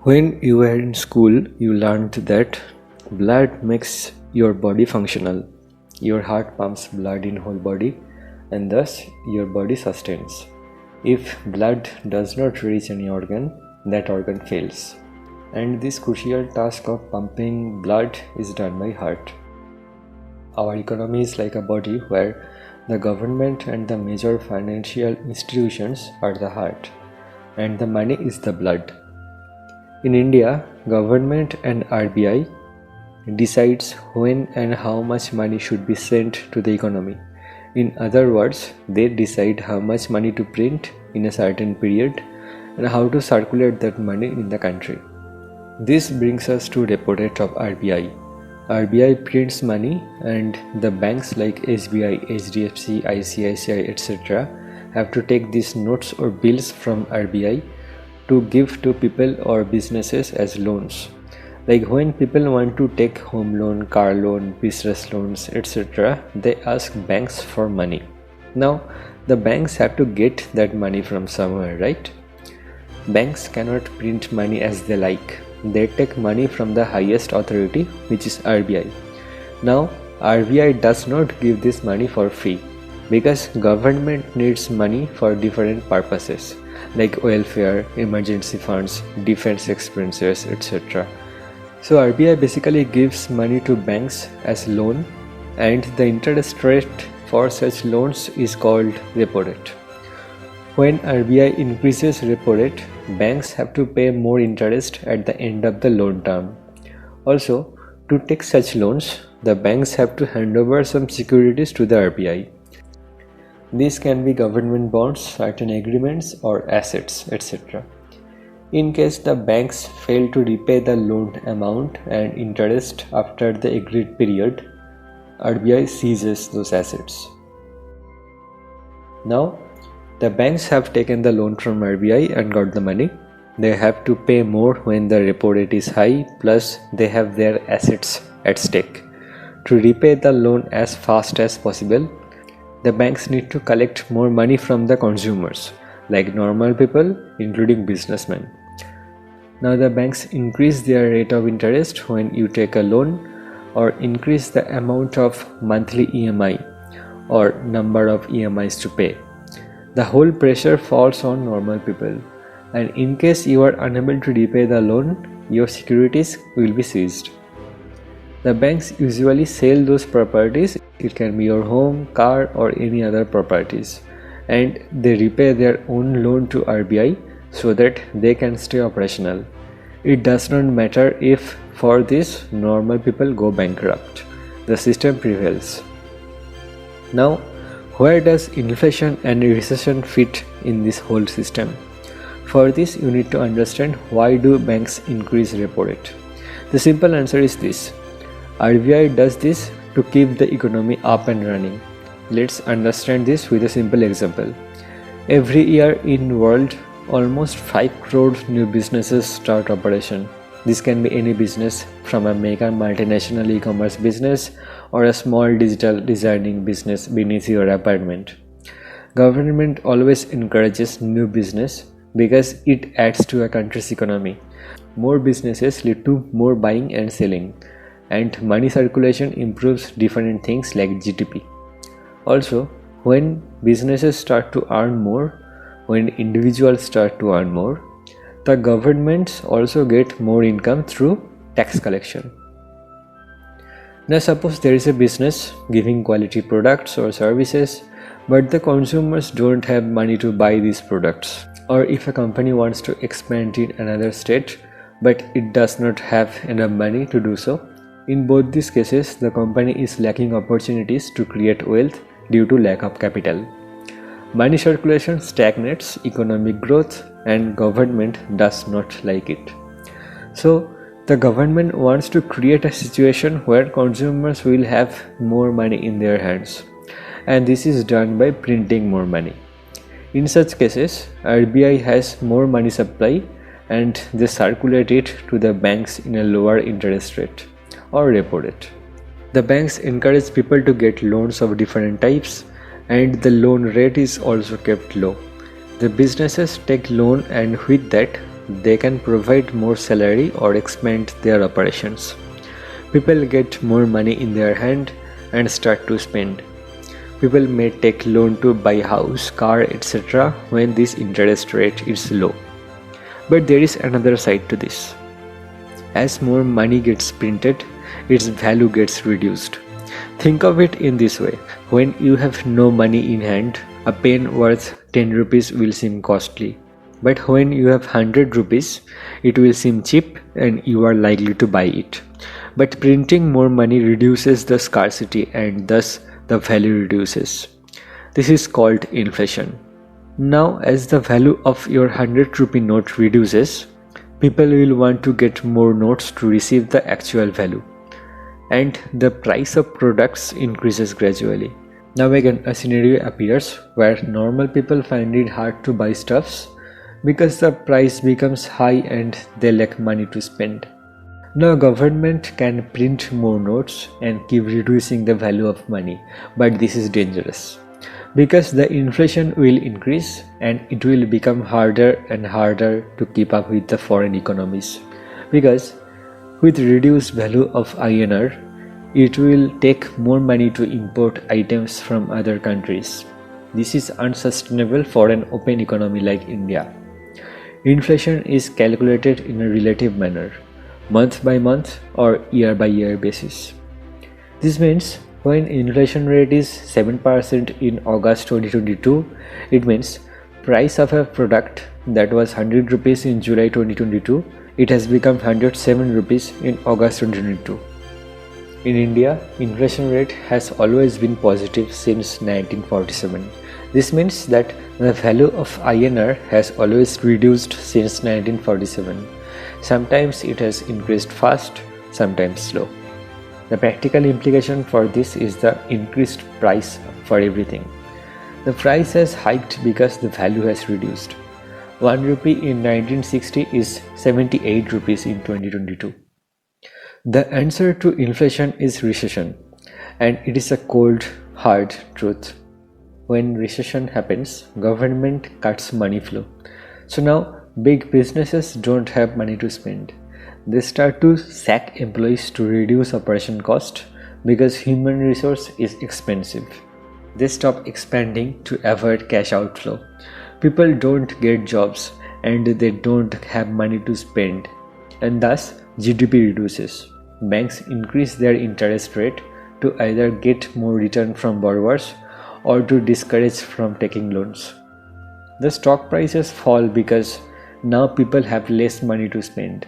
When you were in school, you learned that blood makes your body functional. Your heart pumps blood in whole body and thus your body sustains. If blood does not reach any organ, that organ fails. And this crucial task of pumping blood is done by heart. Our economy is like a body where the government and the major financial institutions are the heart, and the money is the blood. In India, government and RBI decides when and how much money should be sent to the economy. In other words, they decide how much money to print in a certain period and how to circulate that money in the country. This brings us to repo rate of RBI. RBI prints money and the banks like SBI, HDFC, ICICI, etc. have to take these notes or bills from RBI to give to people or businesses as loans. Like when people want to take home loan, car loan, business loans, etc., they ask banks for money. Now, the banks have to get that money from somewhere, right? Banks cannot print money as they like. They take money from the highest authority, which is RBI. Now, RBI does not give this money for free because government needs money for different purposes like welfare, emergency funds, defense expenses, etc. So RBI basically gives money to banks as loan, and the interest rate for such loans is called repo rate. When RBI increases repo rate, banks have to pay more interest at the end of the loan term. Also, to take such loans, the banks have to hand over some securities to the RBI. These can be government bonds, certain agreements, or assets, etc. In case the banks fail to repay the loaned amount and interest after the agreed period, RBI seizes those assets. Now, the banks have taken the loan from RBI and got the money. They have to pay more when the repo rate is high, plus they have their assets at stake. To repay the loan as fast as possible, the banks need to collect more money from the consumers, like normal people, including businessmen. Now the banks increase their rate of interest when you take a loan or increase the amount of monthly EMI or number of EMIs to pay. The whole pressure falls on normal people, and in case you are unable to repay the loan, your securities will be seized. The banks usually sell those properties, it can be your home, car or any other properties, and they repay their own loan to RBI so that they can stay operational. It does not matter if for this normal people go bankrupt. The system prevails. Now, where does inflation and recession fit in this whole system? For this, you need to understand why do banks increase repo rate. The simple answer is this. RBI does this to keep the economy up and running. Let's understand this with a simple example. Every year in world, almost 5 crore new businesses start operation. This can be any business, from a mega multinational e-commerce business or a small digital designing business beneath your apartment. Government always encourages new business because it adds to a country's economy. More businesses lead to more buying and selling, and money circulation improves different things like GDP. Also, when businesses start to earn more, when individuals start to earn more, the governments also get more income through tax collection. Now suppose there is a business giving quality products or services, but the consumers don't have money to buy these products. Or if a company wants to expand in another state, but it does not have enough money to do so. In both these cases, the company is lacking opportunities to create wealth due to lack of capital. Money circulation stagnates economic growth, and government does not like it. So the government wants to create a situation where consumers will have more money in their hands, and this is done by printing more money. In such cases, RBI has more money supply and they circulate it to the banks in a lower interest rate or repo rate. The banks encourage people to get loans of different types, and the loan rate is also kept low. The businesses take loan, and with that they can provide more salary or expand their operations. People get more money in their hand and start to spend. People may take loan to buy house, car, etc. when this interest rate is low. But there is another side to this. As more money gets printed, its value gets reduced. Think of it in this way. When you have no money in hand, a pen worth 10 rupees will seem costly. But when you have 100 rupees, it will seem cheap and you are likely to buy it. But printing more money reduces the scarcity and thus the value reduces. This is called inflation. Now, as the value of your 100 rupee note reduces, people will want to get more notes to receive the actual value. And the price of products increases gradually. Now again, a scenario appears where normal people find it hard to buy stuffs because the price becomes high and they lack money to spend. Now government can print more notes and keep reducing the value of money, but this is dangerous because the inflation will increase and it will become harder and harder to keep up with the foreign economies, because with reduced value of INR, it will take more money to import items from other countries. This is unsustainable for an open economy like India. Inflation is calculated in a relative manner, month by month or year by year basis. This means when inflation rate is 7% in August 2022, it means price of a product that was 100 rupees in July 2022, it has become 107 rupees in August 2022. In India, inflation rate has always been positive since 1947. This means that the value of INR has always reduced since 1947. Sometimes it has increased fast, sometimes slow. The practical implication for this is the increased price for everything. The price has hiked because the value has reduced. 1 rupee in 1960 is 78 rupees in 2022. The answer to inflation is recession, and it is a cold, hard truth. When recession happens, government cuts money flow. So now big businesses don't have money to spend. They start to sack employees to reduce operation cost because human resource is expensive. They stop expanding to avoid cash outflow. People don't get jobs and they don't have money to spend, and thus GDP reduces. Banks increase their interest rate to either get more return from borrowers or to discourage from taking loans. The stock prices fall because now people have less money to spend.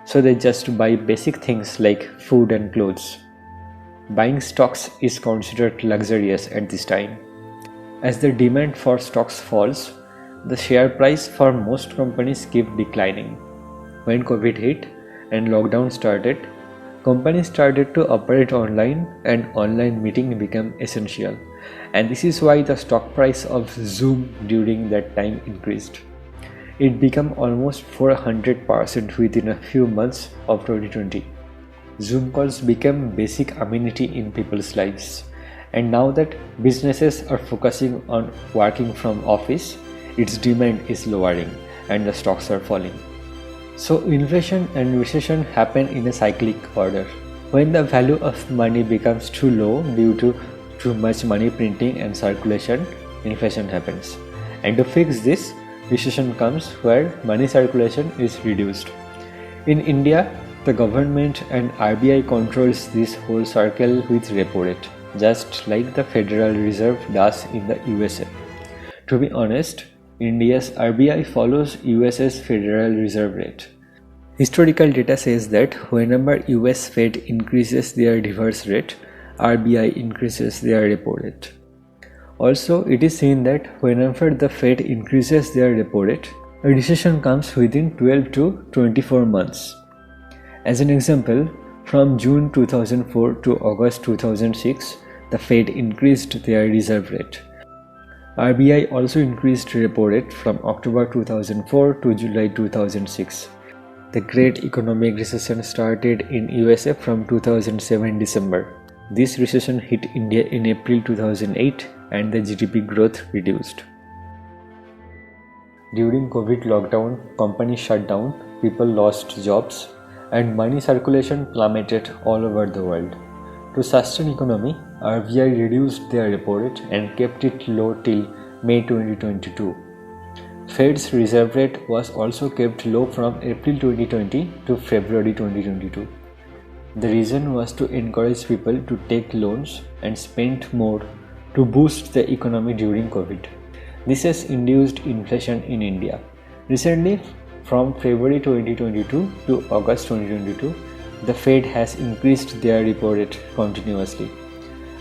So they just buy basic things like food and clothes. Buying stocks is considered luxurious at this time. As the demand for stocks falls, the share price for most companies keep declining. When COVID hit and lockdown started, companies started to operate online and online meeting became essential. And this is why the stock price of Zoom during that time increased. It became almost 400% within a few months of 2020. Zoom calls became basic amenity in people's lives. And now that businesses are focusing on working from office, its demand is lowering and the stocks are falling. So inflation and recession happen in a cyclic order. When the value of money becomes too low due to too much money printing and circulation, inflation happens. And to fix this, recession comes where money circulation is reduced. In India, the government and RBI controls this whole circle with repo rate, just like the Federal Reserve does in the USA. To be honest, India's RBI follows US's Federal Reserve rate. Historical data says that whenever US Fed increases their reverse rate, RBI increases their repo rate. Also, it is seen that whenever the Fed increases their repo rate, a recession comes within 12 to 24 months. As an example, from June 2004 to August 2006, the Fed increased their reserve rate. RBI also increased repo rate from October 2004 to July 2006. The Great Economic Recession started in USA from 2007 December. This recession hit India in April 2008 and the GDP growth reduced. During COVID lockdown, companies shut down, people lost jobs, and money circulation plummeted all over the world. To sustain economy, RBI reduced their repo rate and kept it low till May 2022. Fed's reserve rate was also kept low from April 2020 to February 2022. The reason was to encourage people to take loans and spend more to boost the economy during COVID. This has induced inflation in India. Recently, from February 2022 to August 2022, the Fed has increased their repo rate continuously.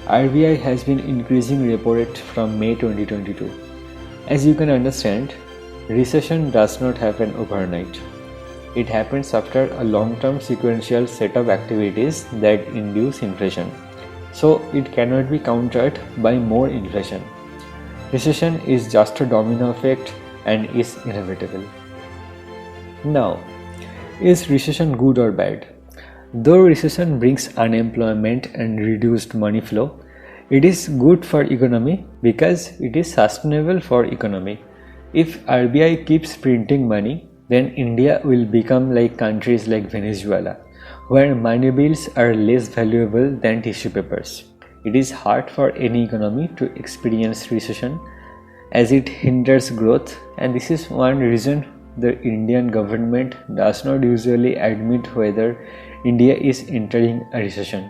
RBI has been increasing repo rate from May 2022. As you can understand, recession does not happen overnight. It happens after a long-term sequential set of activities that induce inflation. So it cannot be countered by more inflation. Recession is just a domino effect and is inevitable. Now, is recession good or bad? Though recession brings unemployment and reduced money flow, it is good for economy because it is sustainable for economy. If RBI keeps printing money, then India will become like countries like Venezuela, where money bills are less valuable than tissue papers. It is hard for any economy to experience recession as it hinders growth, and this is one reason the Indian government does not usually admit whether India is entering a recession.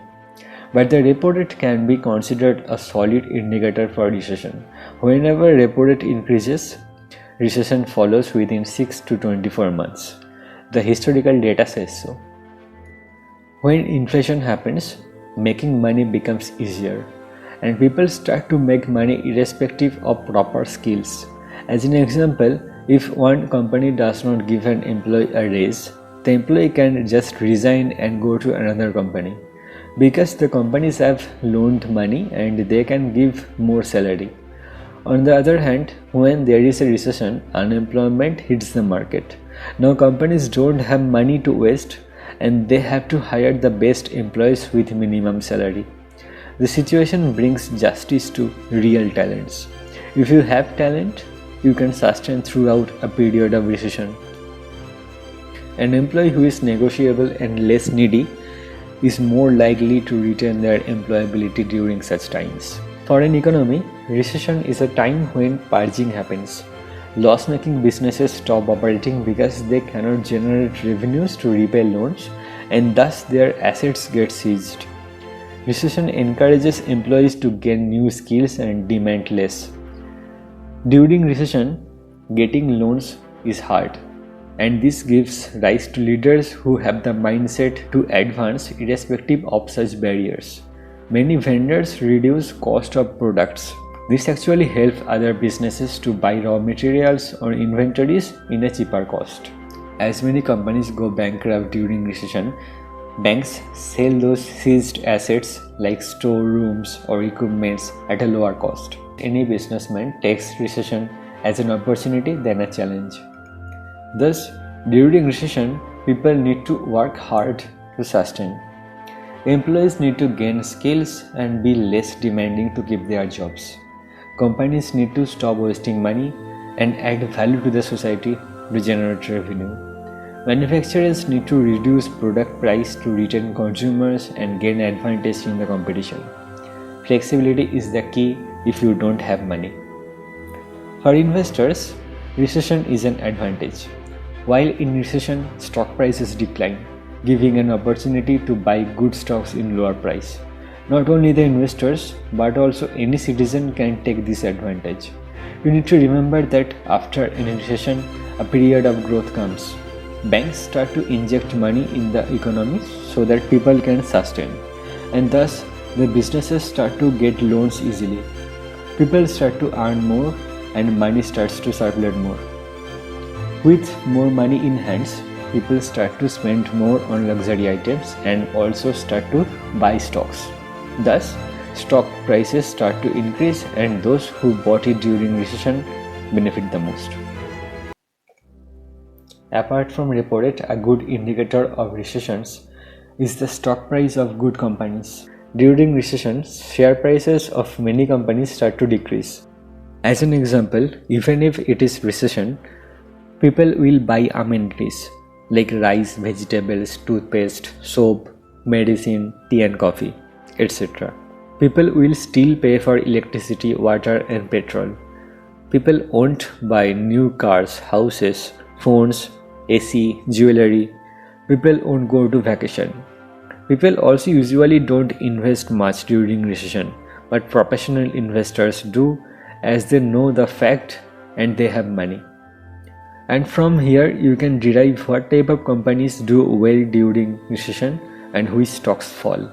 But the repo rate can be considered a solid indicator for recession. Whenever repo rate increases, recession follows within 6 to 24 months. The historical data says so. When inflation happens, making money becomes easier, and people start to make money irrespective of proper skills. As an example, if one company does not give an employee a raise, the employee can just resign and go to another company because the companies have loaned money and they can give more salary. On the other hand, when there is a recession, unemployment hits the market. Now companies don't have money to waste and they have to hire the best employees with minimum salary. The situation brings justice to real talents. If you have talent, you can sustain throughout a period of recession. An employee who is negotiable and less needy is more likely to retain their employability during such times. For an economy, recession is a time when purging happens. Loss-making businesses stop operating because they cannot generate revenues to repay loans, and thus their assets get seized. Recession encourages employees to gain new skills and demand less. During recession, getting loans is hard, and this gives rise to leaders who have the mindset to advance irrespective of such barriers. Many vendors reduce cost of products. This actually helps other businesses to buy raw materials or inventories in a cheaper cost. As many companies go bankrupt during recession, banks sell those seized assets like storerooms or equipments at a lower cost. Any businessman takes recession as an opportunity than a challenge. Thus, during recession, people need to work hard to sustain. Employees need to gain skills and be less demanding to keep their jobs. Companies need to stop wasting money and add value to the society to generate revenue. Manufacturers need to reduce product price to retain consumers and gain advantage in the competition. Flexibility is the key if you don't have money. For investors, recession is an advantage. While in recession, stock prices decline, giving an opportunity to buy good stocks in lower price. Not only the investors, but also any citizen can take this advantage. You need to remember that after any recession, a period of growth comes. Banks start to inject money in the economy so that people can sustain, and thus the businesses start to get loans easily. People start to earn more and money starts to circulate more. With more money in hands, people start to spend more on luxury items and also start to buy stocks. Thus, stock prices start to increase and those who bought it during recession benefit the most. Apart from repo rate, a good indicator of recessions is the stock price of good companies. During recessions, share prices of many companies start to decrease. As an example, even if it is recession, People will buy amenities like rice, vegetables, toothpaste, soap, medicine, tea and coffee, etc. People will still pay for electricity, water and petrol. People won't buy new cars, houses, phones, AC, jewelry. People won't go to vacation. People also usually don't invest much during recession, but professional investors do as they know the fact and they have money. And from here you can derive what type of companies do well during recession and which stocks fall.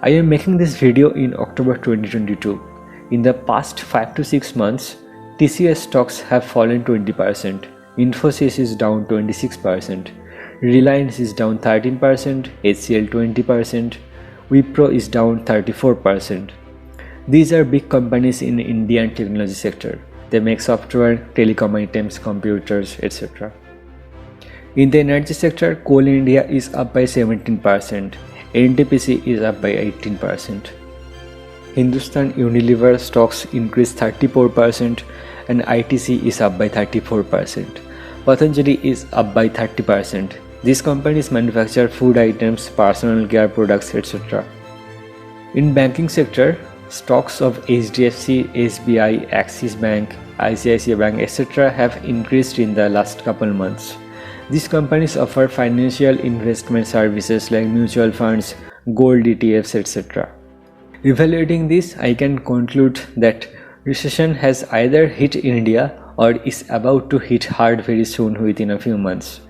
I am making this video in October 2022. In the past 5 to 6 months, TCS stocks have fallen 20%, Infosys is down 26%, Reliance is down 13%, HCL 20%, Wipro is down 34%. These are big companies in Indian technology sector. They make software, telecom items, computers, etc. In the energy sector, Coal India is up by 17%, NTPC is up by 18%. Hindustan Unilever stocks increased 34% and ITC is up by 34%. Patanjali is up by 30%. These companies manufacture food items, personal care products, etc. In banking sector, stocks of HDFC, SBI, Axis Bank, ICICI Bank, etc. have increased in the last couple months. These companies offer financial investment services like mutual funds, gold ETFs, etc. Evaluating this, I can conclude that recession has either hit India or is about to hit hard very soon within a few months.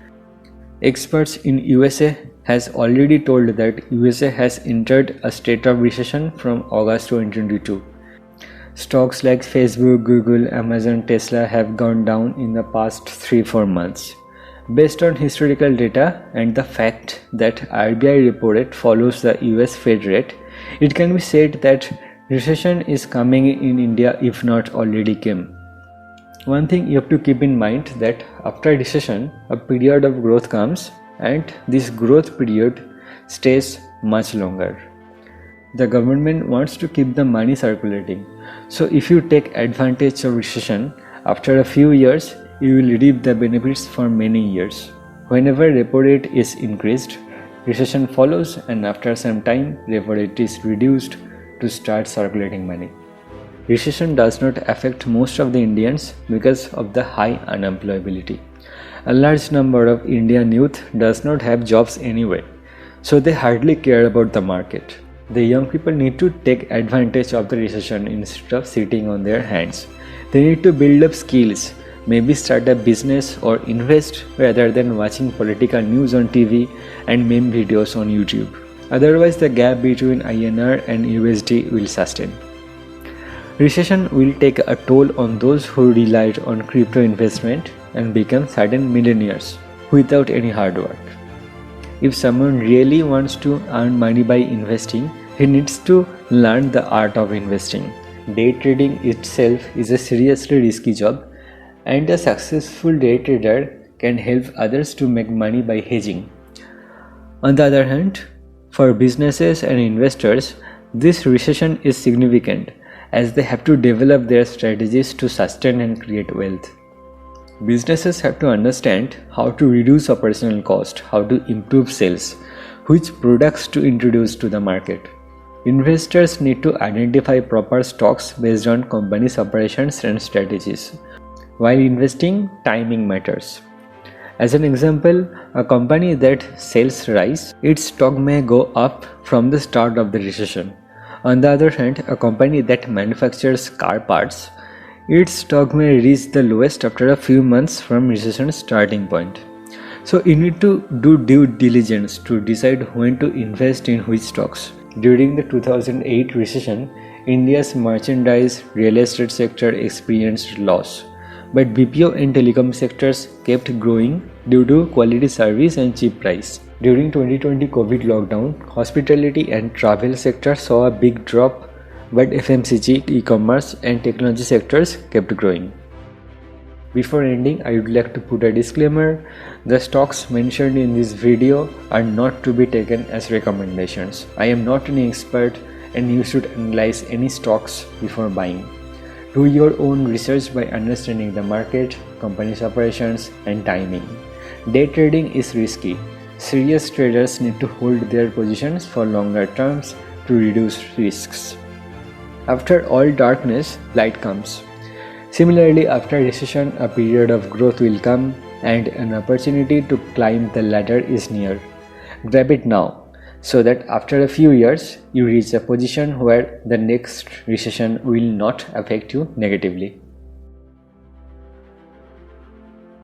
Experts in USA has already told that USA has entered a state of recession from August 2022. Stocks like Facebook, Google, Amazon, Tesla have gone down in the past 3-4 months. Based on historical data and the fact that RBI repo rate follows the US Fed rate, it can be said that recession is coming in India if not already came. One thing you have to keep in mind that after recession, a period of growth comes and this growth period stays much longer. The government wants to keep the money circulating. So if you take advantage of recession, after a few years, you will reap the benefits for many years. Whenever repo rate is increased, recession follows and after some time, repo rate is reduced to start circulating money. Recession does not affect most of the Indians because of the high unemployability. A large number of Indian youth does not have jobs anyway, so they hardly care about the market. The young people need to take advantage of the recession instead of sitting on their hands. They need to build up skills, maybe start a business or invest rather than watching political news on TV and meme videos on YouTube. Otherwise, the gap between INR and USD will sustain. Recession will take a toll on those who relied on crypto investment and become sudden millionaires without any hard work. If someone really wants to earn money by investing, he needs to learn the art of investing. Day trading itself is a seriously risky job, and a successful day trader can help others to make money by hedging. On the other hand, for businesses and investors, this recession is significant as they have to develop their strategies to sustain and create wealth. Businesses have to understand how to reduce operational cost, how to improve sales, which products to introduce to the market. Investors need to identify proper stocks based on company's operations and strategies. While investing, timing matters. As an example, a company that sells rice, its stock may go up from the start of the recession. On the other hand, a company that manufactures car parts, its stock may reach the lowest after a few months from recession's starting point. So you need to do due diligence to decide when to invest in which stocks. During the 2008 recession, India's merchandise real estate sector experienced loss, but BPO and telecom sectors kept growing due to quality service and cheap price. During 2020 COVID lockdown, hospitality and travel sector saw a big drop, but FMCG, e-commerce and technology sectors kept growing. Before ending, I would like to put a disclaimer. The stocks mentioned in this video are not to be taken as recommendations. I am not an expert and you should analyze any stocks before buying. Do your own research by understanding the market, company's operations, and timing. Day trading is risky. Serious traders need to hold their positions for longer terms to reduce risks. After all darkness, light comes. Similarly, after recession, a period of growth will come and an opportunity to climb the ladder is near. Grab it now, so that after a few years, you reach a position where the next recession will not affect you negatively.